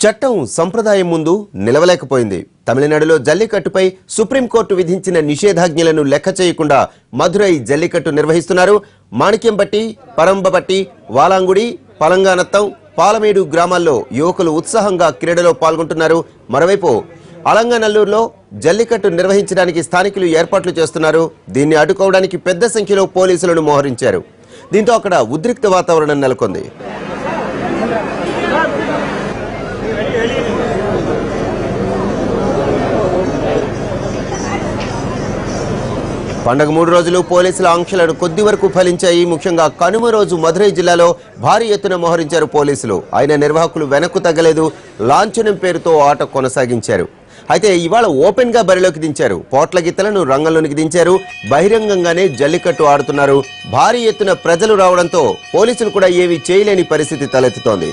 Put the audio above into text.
చట్టం సంప్రదాయం ముందు నిలవలేకపోయింది. తమిళనాడులో జల్లికట్టుపై సుప్రీంకోర్టు విధించిన నిషేధాజ్ఞలను లెక్క చేయకుండా మధురై జల్లికట్టు నిర్వహిస్తున్నారు. మాణిక్యంపట్టి, పరంబపట్టి, వాలాంగుడి, పలంగానత్తం, పాలమేడు గ్రామాల్లో యువకులు ఉత్సాహంగా క్రీడలో పాల్గొంటున్నారు. మరోవైపు అలంగానల్లూరులో జల్లికట్టు నిర్వహించడానికి స్థానికులు ఏర్పాట్లు చేస్తున్నారు. దీన్ని అడ్డుకోవడానికి పెద్ద సంఖ్యలో పోలీసులను మోహరించారు. దీంతో అక్కడ ఉద్రిక్త వాతావరణం నెలకొంది. పండగ 3 రోజులు పోలీసుల ఆంక్షలను కొద్ది వరకు ఫలించాయి. ముఖ్యంగా కనుమ రోజు మధురై జిల్లాలో భారీ ఎత్తున మోహరించారు పోలీసులు. అయినా నిర్వాహకులు వెనక్కు తగ్గలేదు. లాంఛనం పేరుతో ఆట కొనసాగించారు. అయితే ఇవాళ ఓపెన్ గా బరిలోకి దించారు. పోట్ల గిత్తలను రంగంలోనికి దించారు. బహిరంగంగానే జల్లికట్టు ఆడుతున్నారు. భారీ ఎత్తున ప్రజలు రావడంతో పోలీసులు కూడా ఏమీ చేయలేని పరిస్థితి తలెత్తుతోంది.